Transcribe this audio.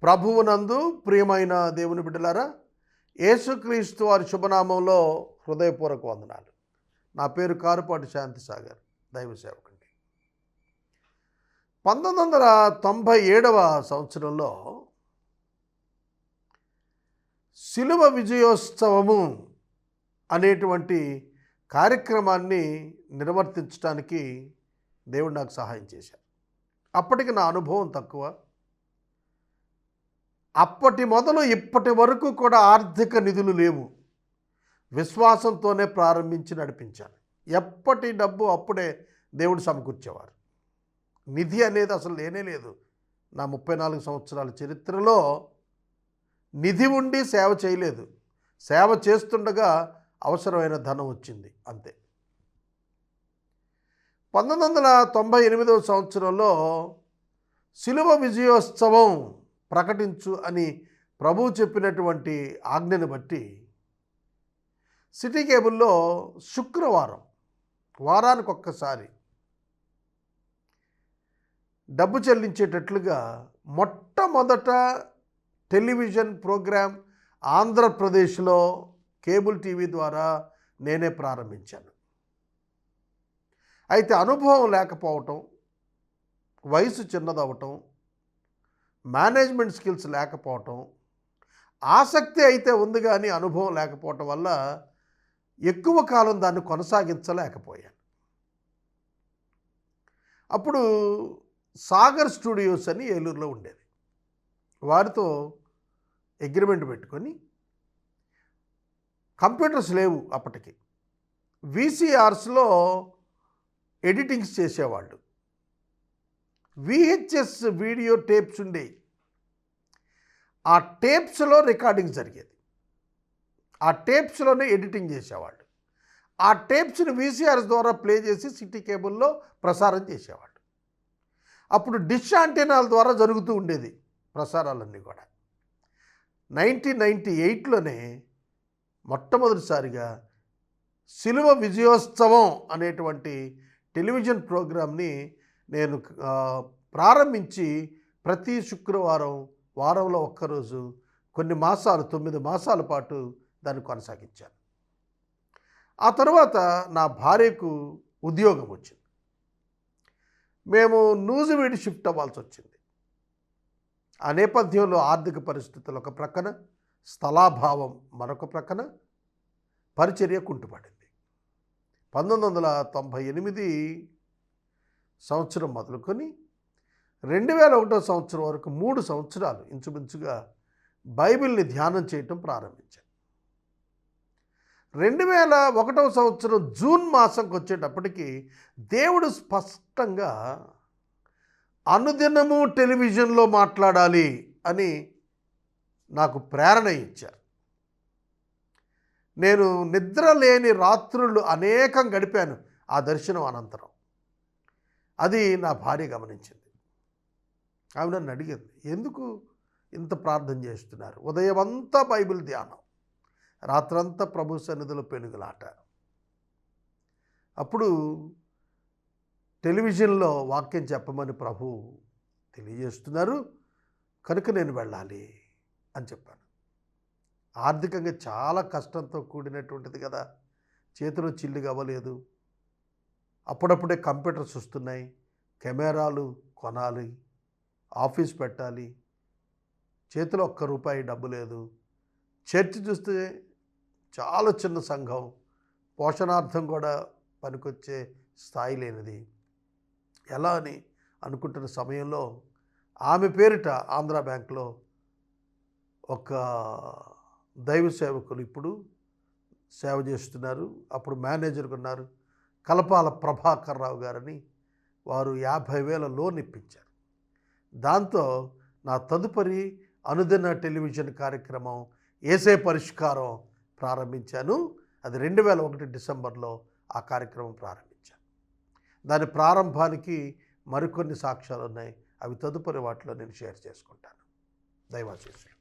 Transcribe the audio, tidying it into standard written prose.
ప్రభువునందు ప్రియమైన దేవుని బిడ్డలారా, యేసుక్రీస్తు వారి శుభనామంలో హృదయపూర్వక వందనాలు. నా పేరు కారుపాటి శాంతిసాగర్, దైవ సేవకుడిని. 1997వ సంవత్సరంలో శిలువ విజయోత్సవము అనేటువంటి కార్యక్రమాన్ని నిర్వర్తించడానికి దేవుడు నాకు సహాయం చేశారు. అప్పటికి నా అనుభవం తక్కువ. అప్పటి మొదలు ఇప్పటి వరకు కూడా ఆర్థిక నిధులు లేవు. విశ్వాసంతోనే ప్రారంభించి నడిపించాను. ఎప్పటి డబ్బు అప్పుడే దేవుడు సమకూర్చేవారు. నిధి అనేది అసలు లేనే లేదు. నా 34 సంవత్సరాల చరిత్రలో నిధి ఉండి సేవ చేయలేదు. సేవ చేస్తుండగా అవసరమైన ధనం వచ్చింది, అంతే. 1998వ సంవత్సరంలో శిలువ విజయోత్సవం ప్రకటించు అని ప్రభువు చెప్పినటువంటి ఆజ్ఞను బట్టి సిటీ కేబుల్లో శుక్రవారం వారానికి ఒక్కసారి డబ్బు చెల్లించేటట్లుగా మొట్టమొదట టెలివిజన్ ప్రోగ్రాం ఆంధ్రప్రదేశ్లో కేబుల్ టీవీ ద్వారా నేనే ప్రారంభించాను. అయితే అనుభవం లేకపోవటం, వయసు చిన్నదవటం, మేనేజ్మెంట్ స్కిల్స్ లేకపోవటం, ఆసక్తి అయితే ఉంది కానీ అనుభవం లేకపోవటం వల్ల ఎక్కువ కాలం దాన్ని కొనసాగించలేకపోయాను. అప్పుడు సాగర్ స్టూడియోస్ అని ఏలూరులో ఉండేది. వారితో అగ్రిమెంట్ పెట్టుకొని, కంప్యూటర్స్ లేవు అప్పటికి, వీసీఆర్స్లో ఎడిటింగ్స్ చేసేవాళ్ళు. విహెచ్ఎస్ వీడియో టేప్స్ ఉండేవి. ఆ టేప్స్లో రికార్డింగ్ జరిగేది. ఆ టేప్స్లోనే ఎడిటింగ్ చేసేవాళ్ళు. ఆ టేప్స్ని వీసీఆర్స్ ద్వారా ప్లే చేసి సిటీ కేబుల్లో ప్రసారం చేసేవాళ్ళు. అప్పుడు డిష్ యాంటెనాల ద్వారా జరుగుతూ ఉండేది ప్రసారాలన్నీ కూడా. 1998లోనే మొట్టమొదటిసారిగా శిలువ విజయోత్సవం అనేటువంటి టెలివిజన్ ప్రోగ్రామ్ని నేను ప్రారంభించి ప్రతి శుక్రవారం వారంలో ఒక్కరోజు కొన్ని మాసాలు 9 మాసాల పాటు దాన్ని కొనసాగించాను. ఆ తర్వాత నా భార్యకు ఉద్యోగం వచ్చింది. మేము నూజివీడు షిఫ్ట్ అవ్వాల్సి వచ్చింది. ఆ నేపథ్యంలో ఆర్థిక పరిస్థితులు ఒక ప్రక్కన, స్థలాభావం మరొక ప్రక్కన, పరిచర్య కుంటుపడింది. 1998 సంవత్సరం మొదలుకొని 2001వ సంవత్సరం వరకు 3 సంవత్సరాలు ఇంచుమించుగా బైబిల్ని ధ్యానం చేయటం ప్రారంభించాను. 2001వ సంవత్సరం జూన్ మాసంకి వచ్చేటప్పటికి దేవుడు స్పష్టంగా అనుదినము టెలివిజన్లో మాట్లాడాలి అని నాకు ప్రేరణ ఇచ్చారు. నేను నిద్ర లేని రాత్రులు అనేకం గడిపాను ఆ దర్శనం అనంతరం. అది నా భార్య గమనించింది. ఆమె నన్ను అడిగింది, ఎందుకు ఇంత ప్రార్థన చేస్తున్నారు? ఉదయం అంతా బైబిల్ ధ్యానం, రాత్రంతా ప్రభు సన్నిధిలో పెనుగులాట. అప్పుడు టెలివిజన్లో వాక్యం చెప్పమని ప్రభు తెలియజేస్తున్నారు కనుక నేను వెళ్ళాలి అని చెప్పాను. ఆర్థికంగా చాలా కష్టంతో కూడినటువంటిది కదా, చేతిలో చిల్లుగా అవ్వలేదు. అప్పుడప్పుడే కంప్యూటర్స్ వస్తున్నాయి, కెమెరాలు కొనాలి, ఆఫీస్ పెట్టాలి, చేతిలో ₹1 డబ్బు లేదు. చర్చ్ చూస్తే చాలా చిన్న సంఘం, పోషణార్థం కూడా పనికొచ్చే స్థాయి లేనిది. ఎలా అని అనుకుంటున్న సమయంలో ఆమె పేరిట ఆంధ్రా బ్యాంక్లో ఒక దైవ సేవకులు ఇప్పుడు సేవ చేస్తున్నారు, అప్పుడు మేనేజర్గా ఉన్నారు, కలపాల ప్రభాకర్ రావు గారని, వారు 50,000 లోన్ ఇప్పించారు. దాంతో నా తదుపరి అనుదిన టెలివిజన్ కార్యక్రమం ఏసే పరిష్కారం ప్రారంభించాను. అది 2001 డిసెంబర్లో ఆ కార్యక్రమం ప్రారంభించాను. దాని ప్రారంభానికి మరికొన్ని సాక్ష్యాలు ఉన్నాయి. అవి తదుపరి వాటిలో నేను షేర్ చేసుకుంటాను. దైవాశీస్సులు.